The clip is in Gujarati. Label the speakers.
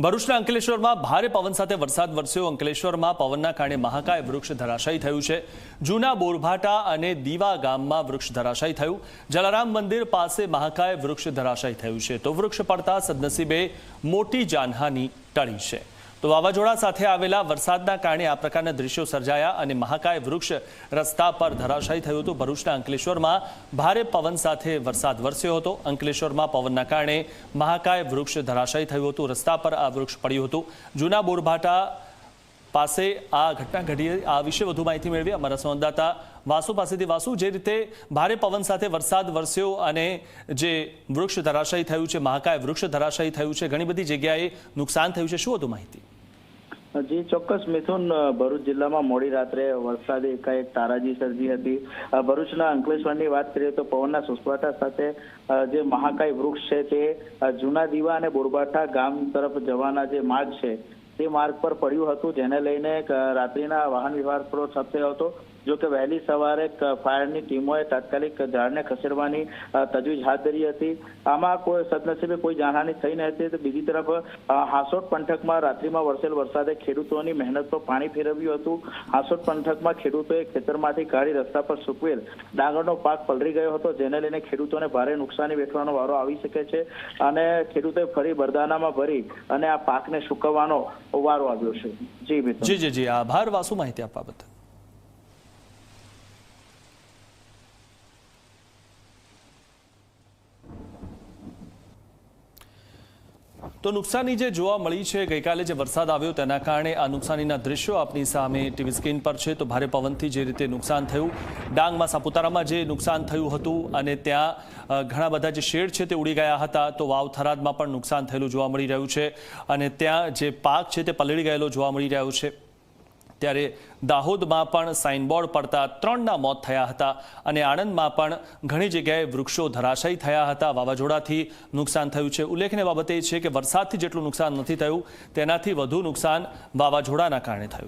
Speaker 1: ભરૂચના અંકલેશ્વરમાં ભારે પવન સાથે વરસાદ વરસ્યો। અંકલેશ્વરમાં પવનના કારણે મહાકાય વૃક્ષ ધરાશાયી થયું છે। જૂના બોરભાટા અને દીવા ગામમાં વૃક્ષ ધરાશાયી થયું। જલારામ મંદિર પાસે મહાકાય વૃક્ષ ધરાશાયી થયું છે તો વૃક્ષ પડતા સદનસીબે મોટી જાનહાનિ ટળી છે। તો વાવાઝોડા સાથે આવેલા વરસાદના કારણે આ પ્રકારના દ્રશ્યો સર્જાયા અને મહાકાય વૃક્ષ રસ્તા પર ધરાશાયી થયું હતું। ભરૂચના અંકલેશ્વરમાં ભારે પવન સાથે વરસાદ વરસ્યો હતો। અંકલેશ્વરમાં પવનના કારણે મહાકાય વૃક્ષ ધરાશાયી થયું હતું। રસ્તા પર આ વૃક્ષ પડ્યું હતું। જૂના બોરભાટા પાસે આ ઘટના ઘટી। આ વિશે વધુ માહિતી મેળવી અમારા સંવાદદાતા વાસુ પાસેથી। વાસુ, જે રીતે ભારે પવન સાથે વરસાદ વરસ્યો અને જે વૃક્ષ ધરાશાયી થયું છે, મહાકાય વૃક્ષ ધરાશાયી થયું છે, ઘણી બધી જગ્યાએ નુકસાન થયું છે, શું હતું માહિતી?
Speaker 2: જી ચોક્કસ મિથુન, ભરૂચ જિલ્લામાં મોડી રાત્રે વરસાદે એકાએક તારાજી સર્જી હતી। ભરૂચના અંકલેશ્વરની વાત કરીએ તો પવનના સુસવાટા સાથે જે મહાકાય વૃક્ષ છે તે જૂના દીવા અને બોરબાઠા ગામ તરફ જવાના જે માર્ગ છે તે માર્ગ પર પડ્યું હતું, જેને લઈને રાત્રિના વાહન વ્યવહાર થોડો ઠપ થયો હતો। જો કે વહેલી સવારે ફાયરની ટીમોએ તાત્કાલિક ઝાડને ખસેડવાની તજવીજ હાથ ધરી હતી। આમાં કોઈ સદનસીબે કોઈ જાનહાનિ થઈ ન હતી। તો બીજી તરફ હાસોટ પંથકમાં રાત્રિમાં વરસેલ વરસાદે ખેડૂતોની મહેનત પર પાણી ફેરવ્યું હતું। હાસોટ પંથકમાં ખેડૂતોએ ખેતરમાંથી કાઢી રસ્તા પર સૂકવેલ ડાંગરનો પાક પલળી ગયો હતો, જેને લઈને ખેડૂતોને ભારે નુકસાની વેઠવાનો વારો આવી શકે છે અને ખેડૂતોએ ફરી બરદાનામાં ભરી અને આ પાકને સૂકવવાનો વારો આવ્યો છે।
Speaker 1: જી આભાર વાસુ માહિતી આપવા બદલ। તો નુકસાની જે જોવા મળી છે, ગઈકાલે જે વરસાદ આવ્યો તેના કારણે આ નુકસાનીના દ્રશ્યો આપની સામે ટીવી સ્ક્રીન પર છે। તો ભારે પવનથી જે રીતે નુકસાન થયું, ડાંગમાં સાપુતારામાં જે નુકસાન થયું હતું અને ત્યાં ઘણા બધા જે શેડ છે તે ઉડી ગયા હતા, તો વાવ થરાદમાં પણ નુકસાન થયેલું જોવા મળી રહ્યું છે અને ત્યાં જે પાક છે તે પલળી ગયેલો જોવા મળી રહ્યો છે। ત્યારે દાહોદમાં પણ સાઇનબોર્ડ પડતા 3ના મોત થયા હતા અને આણંદમાં પણ ઘણી જગ્યાએ વૃક્ષો ધરાશાયી થયા હતા। વાવાઝોડાથી નુકસાન થયું છે। ઉલ્લેખનીય બાબત એ છે કે વરસાદથી જેટલું નુકસાન નથી થયું તેનાથી વધુ નુકસાન વાવાઝોડાના કારણે થયું